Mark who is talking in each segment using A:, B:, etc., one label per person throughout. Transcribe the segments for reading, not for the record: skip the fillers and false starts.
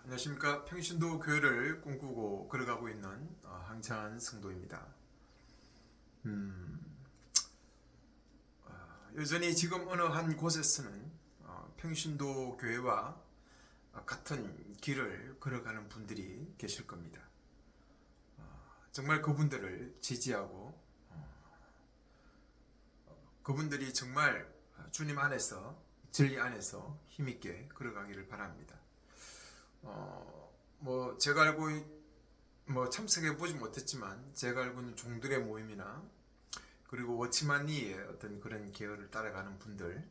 A: 안녕하십니까. 평신도 교회를 꿈꾸고 걸어가고 있는 항찬 성도입니다. 음, 여전히 지금 어느 한 곳에서는 평신도 교회와 같은 길을 걸어가는 분들이 계실 겁니다. 정말 그분들을 지지하고 그분들이 정말 주님 안에서 진리 안에서 힘있게 걸어가기를 바랍니다. 제가 알고 참석해 보지 못했지만 제가 알고 있는 종들의 모임이나 그리고 워치만니의 어떤 그런 계열을 따라가는 분들,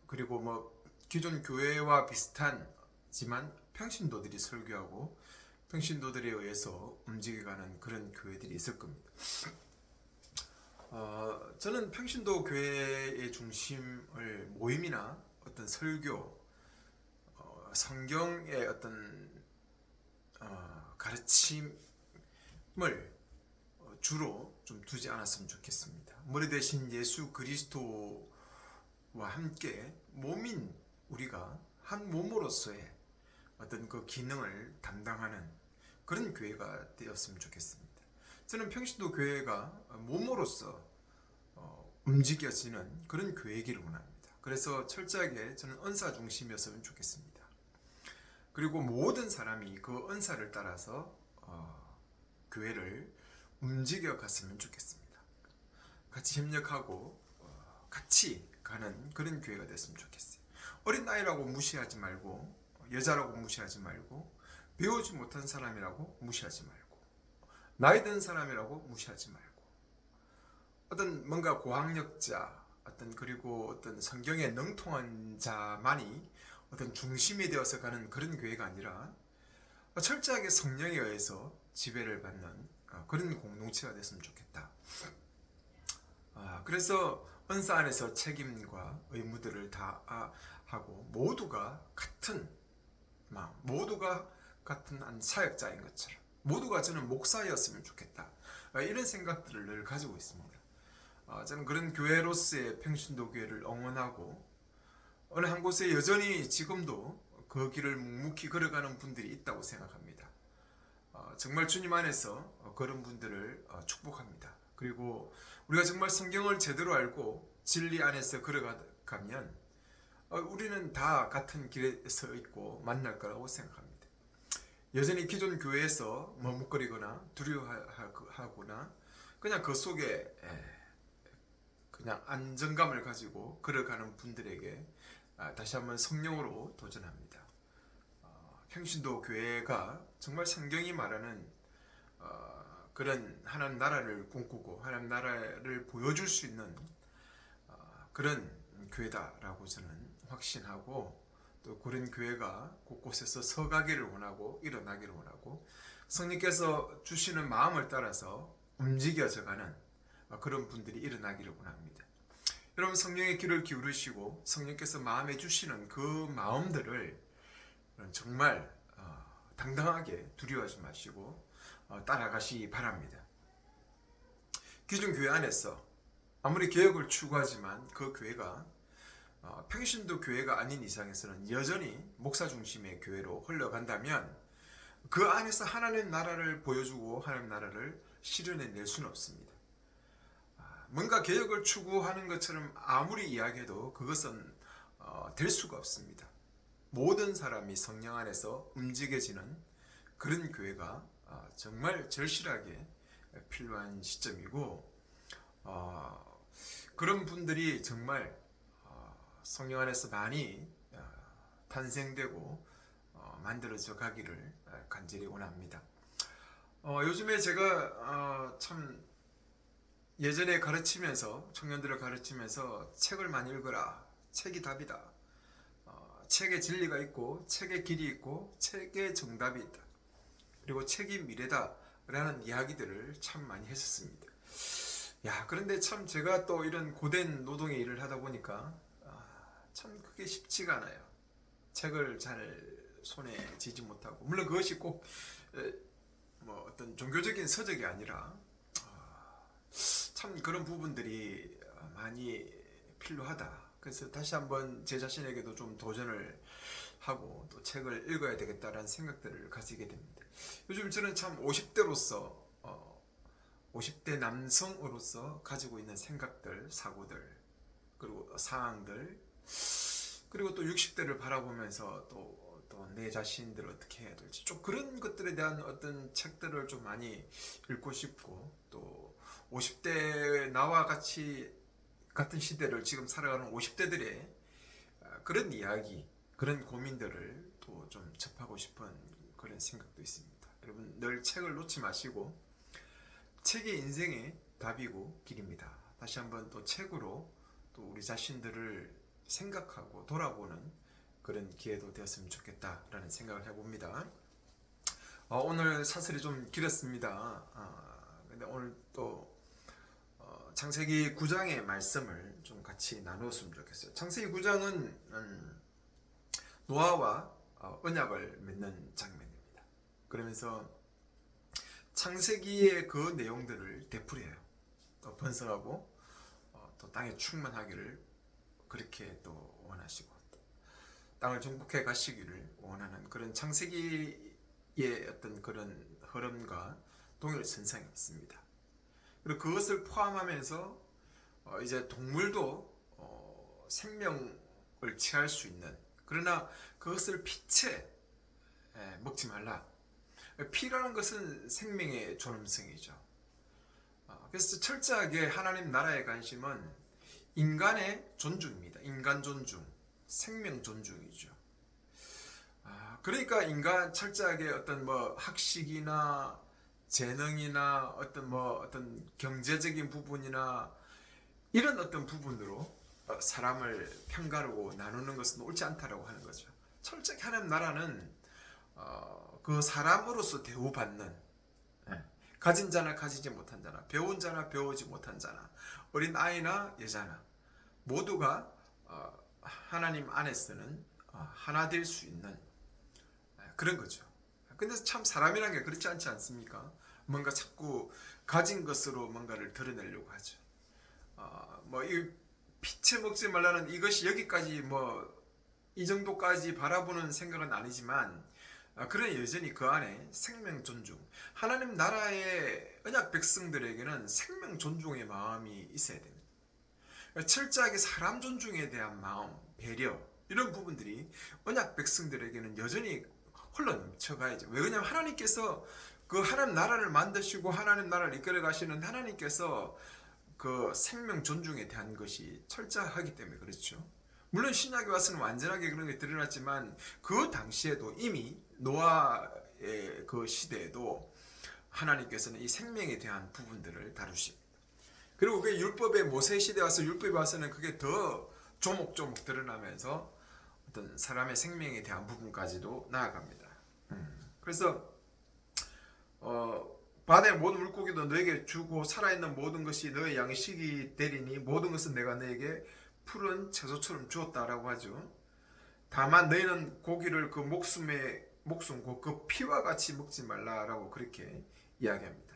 A: 그리고 기존 교회와 비슷하지만 평신도들이 설교하고 평신도들에 의해서 움직여가는 그런 교회들이 있을 겁니다. 저는 평신도 교회의 중심을 모임이나 어떤 설교, 성경의 어떤 가르침을 주로 좀 두지 않았으면 좋겠습니다. 머리 대신 예수 그리스도와 함께 몸인 우리가 한 몸으로서의 어떤 그 기능을 담당하는 그런 교회가 되었으면 좋겠습니다. 저는 평신도 교회가 몸으로서 움직여지는 그런 교회이기를 원합니다. 그래서 철저하게 저는 은사 중심이었으면 좋겠습니다. 그리고 모든 사람이 그 은사를 따라서 교회를 움직여 갔으면 좋겠습니다. 같이 협력하고 같이 가는 그런 교회가 됐으면 좋겠어요. 어린 나이라고 무시하지 말고, 여자라고 무시하지 말고, 배우지 못한 사람이라고 무시하지 말고, 나이 든 사람이라고 무시하지 말고, 어떤 뭔가 고학력자, 그리고 어떤 성경에 능통한 자만이 어떤 중심이 되어서 가는 그런 교회가 아니라 철저하게 성령에 의해서 지배를 받는 그런 공동체가 됐으면 좋겠다. 그래서 은사 안에서 책임과 의무들을 다 하고 모두가 같은 마음, 모두가 같은 한 사역자인 것처럼 모두가 저는 목사였으면 좋겠다. 이런 생각들을 늘 가지고 있습니다. 저는 그런 교회로서의 평신도 교회를 응원하고 어느 한 곳에 여전히 지금도 그 길을 묵묵히 걸어가는 분들이 있다고 생각합니다. 정말 주님 안에서 그런 분들을 축복합니다. 그리고 우리가 정말 성경을 제대로 알고 진리 안에서 걸어가면 우리는 다 같은 길에 서 있고 만날 거라고 생각합니다. 여전히 기존 교회에서 머뭇거리거나 두려워하거나 그냥 그 속에 그냥 안정감을 가지고 걸어가는 분들에게 다시 한번 성령으로 도전합니다. 평신도 교회가 정말 성경이 말하는 그런 하나님 나라를 꿈꾸고 하나님 나라를 보여줄 수 있는 그런 교회다라고 저는 확신하고 또 그런 교회가 곳곳에서 서가기를 원하고 일어나기를 원하고 성령께서 주시는 마음을 따라서 움직여져가는 그런 분들이 일어나기를 원합니다. 여러분 성령의 귀를 기울이시고 성령께서 마음에 주시는 그 마음들을 정말 당당하게 두려워하지 마시고 따라가시기 바랍니다. 기존 교회 안에서 아무리 개혁을 추구하지만 그 교회가 평신도 교회가 아닌 이상에서는 여전히 목사 중심의 교회로 흘러간다면 그 안에서 하나님 나라를 보여주고 하나님 나라를 실현해낼 수는 없습니다. 뭔가 개혁을 추구하는 것처럼 아무리 이야기해도 그것은 될 수가 없습니다. 모든 사람이 성령 안에서 움직여지는 그런 교회가 정말 절실하게 필요한 시점이고 그런 분들이 정말 성령 안에서 많이 탄생되고 만들어져 가기를 간절히 원합니다. 요즘에 제가 참 예전에 가르치면서 청년들을 가르치면서 책을 많이 읽어라. 책이 답이다. 책에 진리가 있고 책에 길이 있고 책에 정답이 있다. 그리고 책이 미래다 라는 이야기들을 참 많이 했었습니다. 그런데 참 제가 또 이런 고된 노동의 일을 하다 보니까 참 그게 쉽지가 않아요. 책을 잘 손에 쥐지 못하고 물론 그것이 꼭 어떤 종교적인 서적이 아니라 참 그런 부분들이 많이 필요하다. 그래서 다시 한번 제 자신에게도 좀 도전을 하고 또 책을 읽어야 되겠다라는 생각들을 가지게 됩니다. 요즘 저는 참 50대로서 50대 남성으로서 가지고 있는 생각들, 사고들, 그리고 상황들, 그리고 또 60대를 바라보면서 또 내 자신들을 어떻게 해야 될지 좀 그런 것들에 대한 어떤 책들을 좀 많이 읽고 싶고, 또 50대 나와 같은 시대를 지금 살아가는 50대들의 그런 이야기, 그런 고민들을 또 좀 접하고 싶은 그런 생각도 있습니다. 여러분 늘 책을 놓지 마시고, 책이 인생의 답이고 길입니다. 다시 한번 또 책으로 또 우리 자신들을 생각하고 돌아보는 그런 기회도 되었으면 좋겠다라는 생각을 해봅니다. 오늘 사설이 좀 길었습니다. 근데 오늘 또 창세기 9장의 말씀을 좀 같이 나누었으면 좋겠어요. 창세기 9장은 노아와 언약을 맺는 장면입니다. 그러면서 창세기의 그 내용들을 되풀이해요. 또 번성하고 또 땅에 충만하기를 그렇게 또 원하시고, 또 땅을 정복해 가시기를 원하는 그런 창세기의 어떤 그런 흐름과 동일선상이 있습니다. 그리고 그것을 포함하면서 이제 동물도 생명을 취할 수 있는, 그러나 그것을 피채 먹지 말라. 피라는 것은 생명의 존엄성이죠. 그래서 철저하게 하나님 나라의 관심은 인간의 존중입니다. 인간 존중, 생명 존중이죠. 그러니까 인간 철저하게 어떤 뭐 학식이나 재능이나 어떤 경제적인 부분이나 이런 어떤 부분으로 사람을 편가르고 나누는 것은 옳지 않다라고 하는 거죠. 철저히 하나님 나라는 그 사람으로서 대우받는, 가진 자나 가지지 못한 자나, 배운 자나 배우지 못한 자나, 어린 아이나 여자나 모두가 하나님 안에서는 하나 될 수 있는 그런 거죠. 근데 참 사람이란 게 그렇지 않지 않습니까? 뭔가 자꾸 가진 것으로 뭔가를 드러내려고 하죠. 이 피채 먹지 말라는 이것이 여기까지 이 정도까지 바라보는 생각은 아니지만, 그런 여전히 그 안에 생명 존중, 하나님 나라의 언약 백성들에게는 생명 존중의 마음이 있어야 됩니다. 철저하게 사람 존중에 대한 마음, 배려, 이런 부분들이 언약 백성들에게는 여전히 흘러 넘쳐가야죠. 왜 그러냐면 하나님께서 그 하나님 나라를 만드시고 하나님 나라를 이끌어 가시는 하나님께서 그 생명 존중에 대한 것이 철저하기 때문에 그렇죠. 물론 신약에 와서는 완전하게 그런 게 드러났지만, 그 당시에도 이미 노아의 그 시대에도 하나님께서는 이 생명에 대한 부분들을 다루십니다. 그리고 그 율법의 모세 시대에 와서 율법에 와서는 그게 더 조목조목 드러나면서 어떤 사람의 생명에 대한 부분까지도 나아갑니다. 그래서 바다의 모든 물고기도 너에게 주고 살아있는 모든 것이 너의 양식이 되리니 모든 것은 내가 너에게 푸른 채소처럼 주었다라고 하죠. 다만 너희는 고기를 그 목숨 그 피와 같이 먹지 말라라고 그렇게 이야기합니다.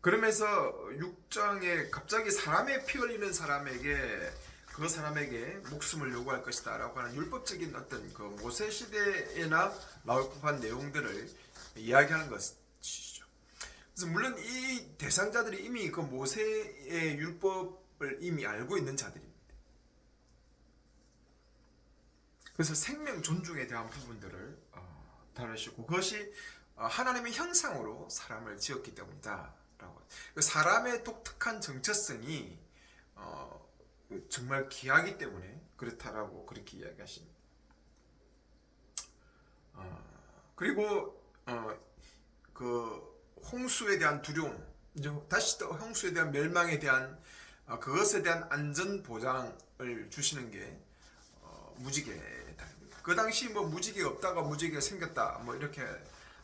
A: 그러면서 6장에 갑자기 사람의 피 흘리는 사람에게 그 사람에게 목숨을 요구할 것이다 라고 하는 율법적인 어떤 그 모세 시대에나 나올 법한 내용들을 이야기하는 것이죠. 그래서 물론 이 대상자들이 이미 그 모세의 율법을 이미 알고 있는 자들입니다. 그래서 생명 존중에 대한 부분들을 다루시고, 그것이 하나님의 형상으로 사람을 지었기 때문이다 라고. 사람의 독특한 정체성이 정말 귀하기 때문에 그렇다라고 그렇게 이야기하십니다. 그리고 그 홍수에 대한 두려움, 다시 또 홍수에 대한 멸망에 대한 그것에 대한 안전 보장을 주시는 게 무지개다. 그 당시 무지개가 없다가 무지개가 생겼다 이렇게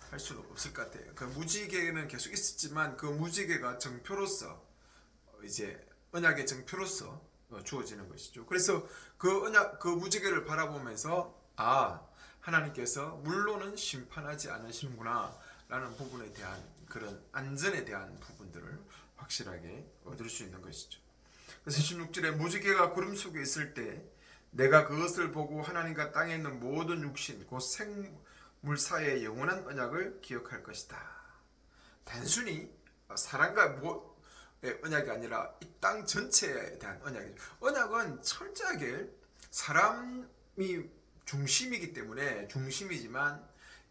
A: 할 수는 없을 것 같아요. 그 무지개는 계속 있었지만 그 무지개가 정표로서 이제 언약의 정표로서 주어지는 것이죠. 그래서 그 무지개를 바라보면서 하나님께서 물로는 심판하지 않으시는구나 라는 부분에 대한 그런 안전에 대한 부분들을 확실하게 얻을 수 있는 것이죠. 그래서 16절에 무지개가 구름 속에 있을 때 내가 그것을 보고 하나님과 땅에 있는 모든 육신 곧 생물 사이의 영원한 언약을 기억할 것이다. 단순히 사람과 언약이 아니라 이 땅 전체에 대한 언약이죠. 언약은 철저하게 사람이 중심이기 때문에 중심이지만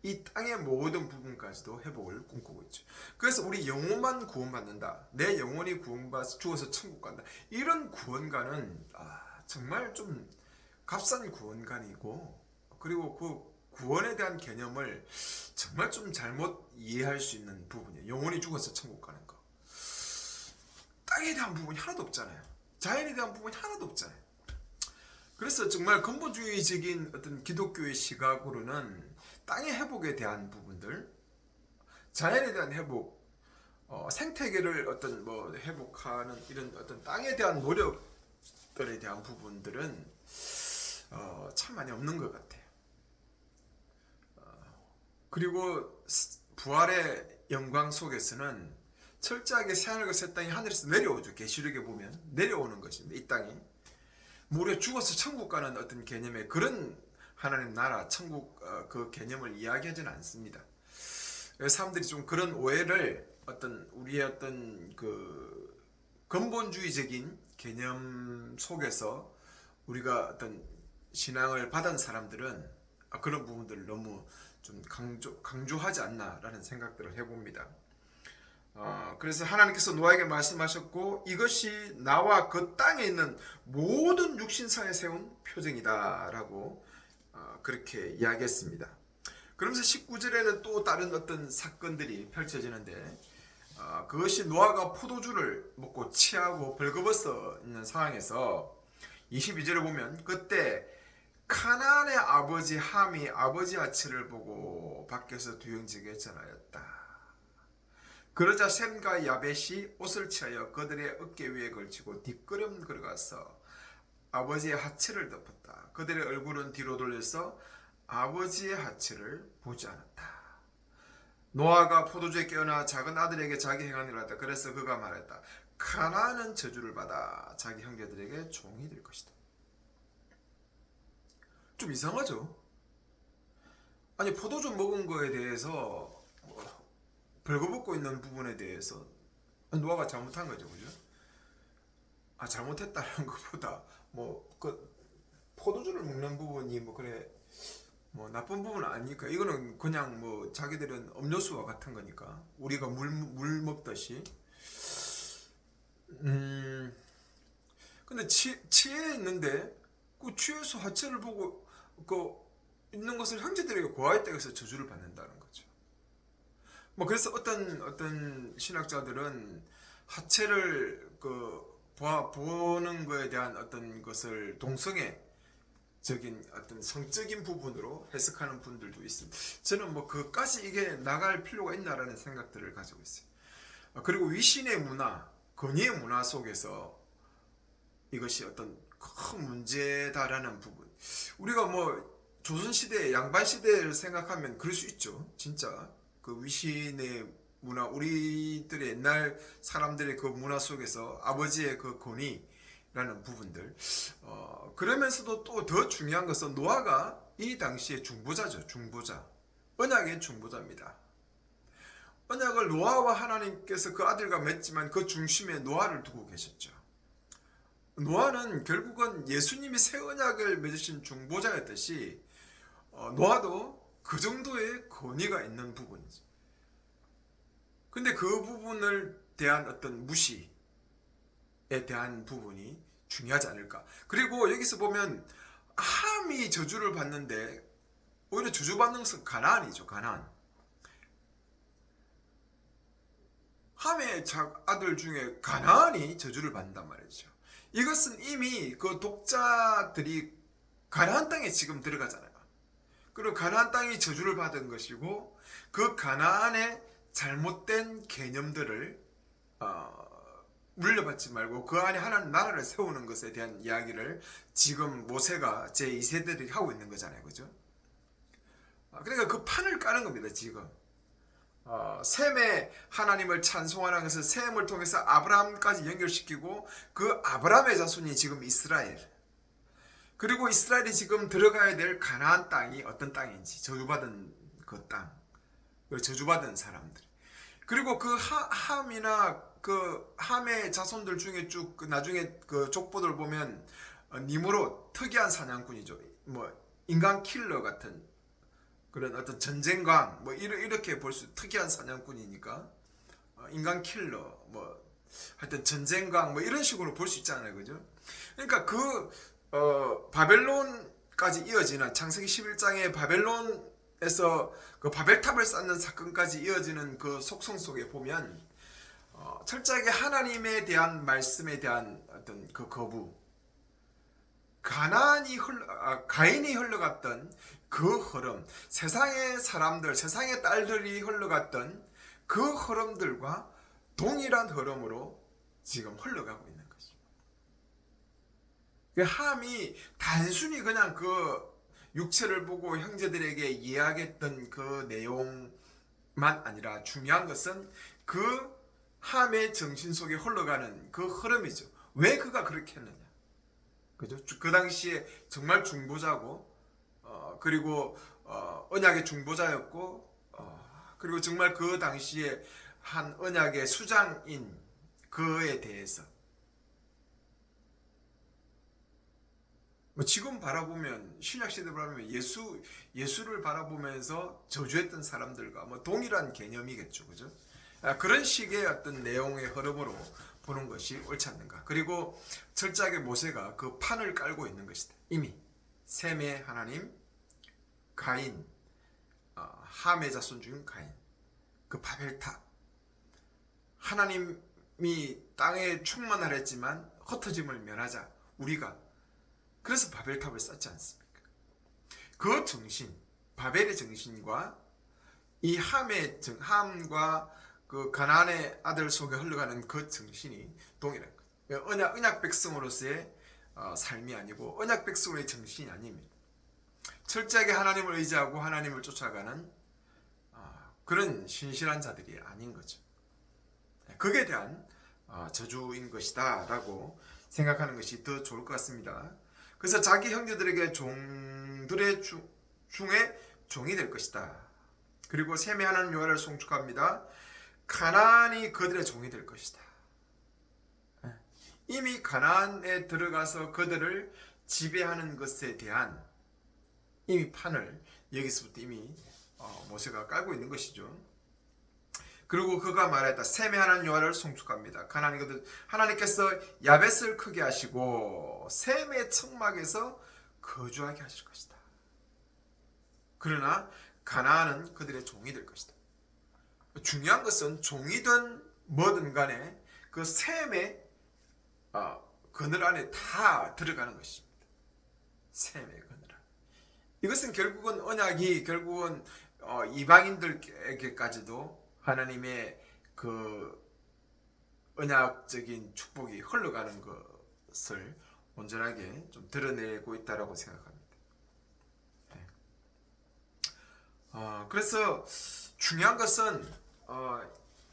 A: 이 땅의 모든 부분까지도 회복을 꿈꾸고 있죠. 그래서 우리 영혼만 구원받는다. 내 영혼이 구원받아 죽어서 천국 간다. 이런 구원관은 정말 좀 값싼 구원관이고, 그리고 그 구원에 대한 개념을 정말 좀 잘못 이해할 수 있는 부분이에요. 영혼이 죽어서 천국 가는 거. 땅에 대한 부분이 하나도 없잖아요. 자연에 대한 부분이 하나도 없잖아요. 그래서 정말 근본주의적인 어떤 기독교의 시각으로는 땅의 회복에 대한 부분들, 자연에 대한 회복, 생태계를 어떤 회복하는 이런 어떤 땅에 대한 노력들에 대한 부분들은 참 많이 없는 것 같아요. 그리고 부활의 영광 속에서는 철저하게 새하늘과 새 땅이 하늘에서 내려오죠. 계시록에 보면 내려오는 것입니다. 이 땅이 무려 죽어서 천국 가는 어떤 개념의 그런 하나님 나라 천국 그 개념을 이야기하지는 않습니다. 사람들이 좀 그런 오해를 우리의 어떤 그 근본주의적인 개념 속에서 우리가 어떤 신앙을 받은 사람들은 그런 부분들을 너무 좀 강조하지 않나라는 생각들을 해봅니다. 그래서 하나님께서 노아에게 말씀하셨고, 이것이 나와 그 땅에 있는 모든 육신사에 세운 표징이다 라고 그렇게 이야기했습니다. 그러면서 19절에는 또 다른 어떤 사건들이 펼쳐지는데, 그것이 노아가 포도주를 먹고 취하고 벌거벗어 있는 상황에서 22절을 보면, 그때 카나안의 아버지 함이 아버지 아치를 보고 밖에서 두영지게 전하였다. 그러자 셈과 야벳이 옷을 취하여 그들의 어깨 위에 걸치고 뒷걸음 걸어가서 아버지의 하체를 덮었다. 그들의 얼굴은 뒤로 돌려서 아버지의 하체를 보지 않았다. 노아가 포도주에 깨어나 작은 아들에게 자기 행한을 하였다. 그래서 그가 말했다. 카나안은 저주를 받아 자기 형제들에게 종이 될 것이다. 좀 이상하죠? 아니, 포도주 먹은 거에 대해서 벌거벗고 있는 부분에 대해서 노아가 잘못한 거죠, 그죠? 잘못했다는 것보다 그 포도주를 먹는 부분이 나쁜 부분은 아니니까, 이거는 그냥 자기들은 음료수와 같은 거니까, 우리가 물 먹듯이. 근데 취해 있는데 그 취해서 하체를 보고 그 있는 것을 형제들에게 고하였다 해서 저주를 받는다는 거죠. 그래서 어떤 신학자들은 하체를 보는 거에 대한 어떤 것을 동성애적인 어떤 성적인 부분으로 해석하는 분들도 있습니다. 저는 그까지 이게 나갈 필요가 있나라는 생각들을 가지고 있어요. 그리고 위신의 문화, 건의의 문화 속에서 이것이 어떤 큰 문제다라는 부분. 우리가 조선시대, 양반시대를 생각하면 그럴 수 있죠. 진짜. 그 위신의 문화, 우리들의 옛날 사람들의 그 문화 속에서 아버지의 그 권위라는 부분들. 그러면서도 또 더 중요한 것은 노아가 이 당시에 중보자죠. 중보자. 언약의 중보자입니다. 언약을 노아와 하나님께서 그 아들과 맺지만 그 중심에 노아를 두고 계셨죠. 노아는 결국은 예수님이 새 언약을 맺으신 중보자였듯이 노아도 그 정도의 권위가 있는 부분이죠. 근데 그 부분을 대한 어떤 무시에 대한 부분이 중요하지 않을까. 그리고 여기서 보면 함이 저주를 받는데 오히려 저주받는 것은 가나안이죠. 가나안. 함의 아들 중에 가나안이 저주를 받는단 말이죠. 이것은 이미 그 독자들이 가나안 땅에 지금 들어가잖아요. 그리고 가나안 땅이 저주를 받은 것이고, 그 가나안의 잘못된 개념들을 물려받지 말고 그 안에 하나님 나라를 세우는 것에 대한 이야기를 지금 모세가 제2세대들이 하고 있는 거잖아요. 그죠? 그러니까 그 판을 까는 겁니다. 지금 셈의 하나님을 찬송하는 것을 셈을 통해서 아브라함까지 연결시키고, 그 아브라함의 자손이 지금 이스라엘. 그리고 이스라엘이 지금 들어가야 될 가나안 땅이 어떤 땅인지, 저주받은 그 땅, 그리고 저주받은 사람들, 그리고 그 함이나 그 함의 자손들 중에 쭉 나중에 그 족보들 보면 니무롯, 특이한 사냥꾼이죠. 뭐 인간 킬러 같은 그런 어떤 전쟁광, 뭐 이렇게 볼 수, 특이한 사냥꾼이니까 인간 킬러, 뭐 하여튼 전쟁광, 뭐 이런 식으로 볼 수 있잖아요, 그죠? 그러니까 바벨론까지 이어지는, 창세기 11장의 바벨론에서 그 바벨탑을 쌓는 사건까지 이어지는 그 속성 속에 보면 철저하게 하나님에 대한 말씀에 대한 어떤 그 거부, 가인이 흘러갔던 그 흐름, 세상의 사람들, 세상의 딸들이 흘러갔던 그 흐름들과 동일한 흐름으로 지금 흘러가고 있는 것입니다. 그 함이 단순히 그냥 그 육체를 보고 형제들에게 이야기했던 그 내용만 아니라 중요한 것은 그 함의 정신 속에 흘러가는 그 흐름이죠. 왜 그가 그렇게 했느냐? 그죠? 그 당시에 정말 중보자고, 그리고 언약의 중보자였고, 그리고 정말 그 당시에 한 언약의 수장인 그에 대해서 뭐 지금 바라보면, 신약 시대 바라보면 예수를 바라보면서 저주했던 사람들과 뭐 동일한 개념이겠죠, 그죠? 그런 식의 어떤 내용의 흐름으로 보는 것이 옳지 않는가. 그리고 철저하게 모세가 그 판을 깔고 있는 것이다. 이미 셈의 하나님 가인, 함의 자손 중 가인, 그 바벨탑, 하나님이 땅에 충만하려 했지만 흩어짐을 면하자 우리가, 그래서 바벨탑을 쌓지 않습니까? 그 정신, 바벨의 정신과 이 함과 그 가나안의 아들 속에 흘러가는 그 정신이 동일한 거예요. 언약 백성으로서의 삶이 아니고 언약 백성의 정신이 아닙니다. 철저하게 하나님을 의지하고 하나님을 쫓아가는 그런 신실한 자들이 아닌 거죠. 그에 대한 저주인 것이다 라고 생각하는 것이 더 좋을 것 같습니다. 그래서 자기 형제들에게 종들의 중에 종이 될 것이다. 그리고 셈의 하나님 여호와를 송축합니다. 가나안이 그들의 종이 될 것이다. 이미 가나안에 들어가서 그들을 지배하는 것에 대한 이미 판을 여기서부터 이미 모세가 깔고 있는 것이죠. 그리고 그가 말했다. 셈의 하나님 여호와를 송축합니다. 하나님께서 야벳을 크게 하시고 셈의 청막에서 거주하게 하실 것이다. 그러나 가나안은 그들의 종이 될 것이다. 중요한 것은 종이든 뭐든 간에 그 셈의 그늘 안에 다 들어가는 것입니다. 셈의 그늘 안. 이것은 결국은 언약이 결국은 이방인들에게까지도 하나님의 그 언약적인 축복이 흘러가는 것을 온전하게 좀 드러내고 있다라고 생각합니다. 그래서 중요한 것은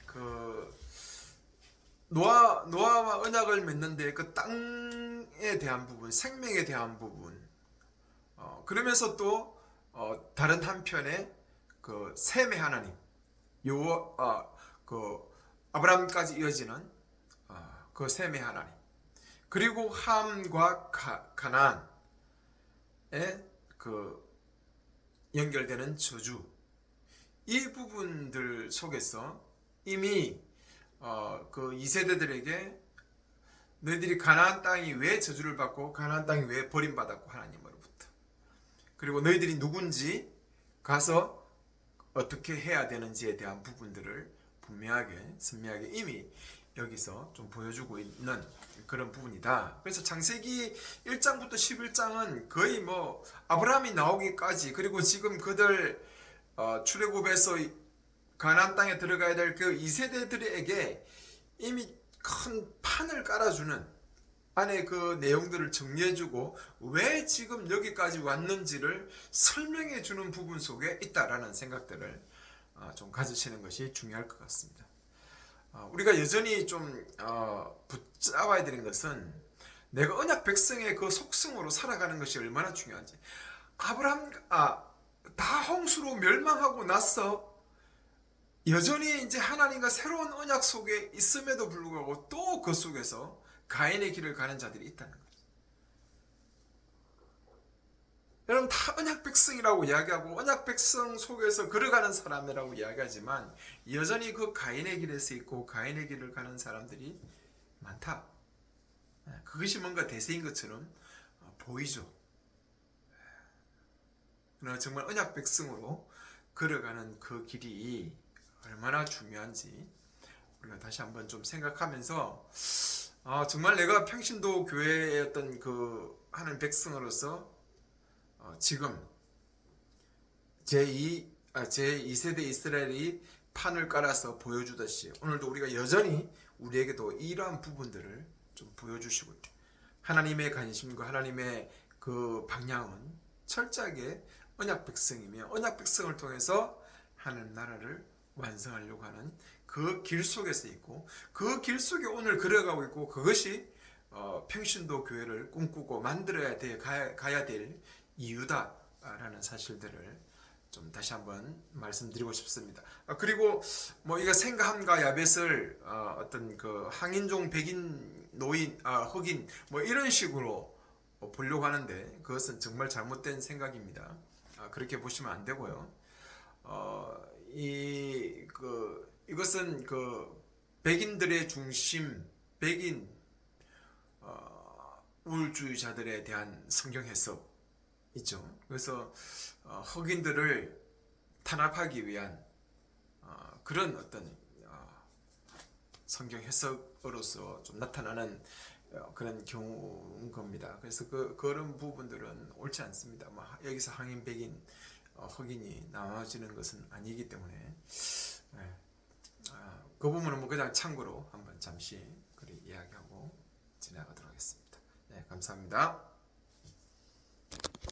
A: 그 노아와 언약을 맺는데 그 땅에 대한 부분, 생명에 대한 부분, 그러면서 또 다른 한편에 그 셈의 하나님, 그 아브라함까지 이어지는 그 셈의 하나님, 그리고 함과 가나안의 그 연결되는 저주, 이 부분들 속에서 이미 그 2세대들에게 너희들이 가나안 땅이 왜 저주를 받고 가나안 땅이 왜 버림받았고 하나님으로부터, 그리고 너희들이 누군지 가서 어떻게 해야 되는지에 대한 부분들을 분명하게 선명하게 이미 여기서 좀 보여주고 있는 그런 부분이다. 그래서 창세기 1장부터 11장은 거의 뭐 아브라함이 나오기까지, 그리고 지금 그들 출애굽에서 가나안 땅에 들어가야 될 그 2세대들에게 이미 큰 판을 깔아주는 안에 그 내용들을 정리해주고 왜 지금 여기까지 왔는지를 설명해주는 부분 속에 있다라는 생각들을 좀 가지시는 것이 중요할 것 같습니다. 우리가 여전히 좀 붙잡아야 되는 것은 내가 언약 백성의 그 속성으로 살아가는 것이 얼마나 중요한지. 다 홍수로 멸망하고 나서 여전히 이제 하나님과 새로운 언약 속에 있음에도 불구하고 또 그 속에서 가인의 길을 가는 자들이 있다는 거죠. 여러분, 다 언약 백성이라고 이야기하고 언약 백성 속에서 걸어가는 사람이라고 이야기하지만 여전히 그 가인의 길에서 있고 가인의 길을 가는 사람들이 많다. 그것이 뭔가 대세인 것처럼 보이죠. 그러나 정말 언약 백성으로 걸어가는 그 길이 얼마나 중요한지 우리가 다시 한번 좀 생각하면서 정말 내가 평신도 교회의 어떤 그 하는 백성으로서 지금 제2세대 이스라엘이 판을 깔아서 보여주듯이 오늘도 우리가 여전히 우리에게도 이러한 부분들을 좀 보여주시고 있다. 하나님의 관심과 하나님의 그 방향은 철저하게 언약 백성이며 언약 백성을 통해서 하나님 나라를 완성하려고 하는 그 길 속에서 있고 그 길 속에 오늘 걸어가고 있고 그것이 평신도 교회를 꿈꾸고 만들어야 가야 될 이유다라는 사실들을 좀 다시 한번 말씀드리고 싶습니다. 그리고 뭐 이거 생가함과 야벳을 어떤 그 항인종, 백인, 노인, 흑인 뭐 이런 식으로 보려고 하는데 그것은 정말 잘못된 생각입니다. 그렇게 보시면 안 되고요. 이것은 그 백인들의 중심, 백인 우월주의자들에 대한 성경 해석이죠. 그래서 흑인들을 탄압하기 위한 그런 어떤 성경 해석으로서 좀 나타나는 그런 경우인 겁니다. 그래서 그런 부분들은 옳지 않습니다. 여기서 항인, 백인, 흑인이 나눠지는 것은 아니기 때문에 그 부분은 뭐 그냥 참고로 한번 잠시 그리 이야기하고 지나가도록 하겠습니다. 네, 감사합니다.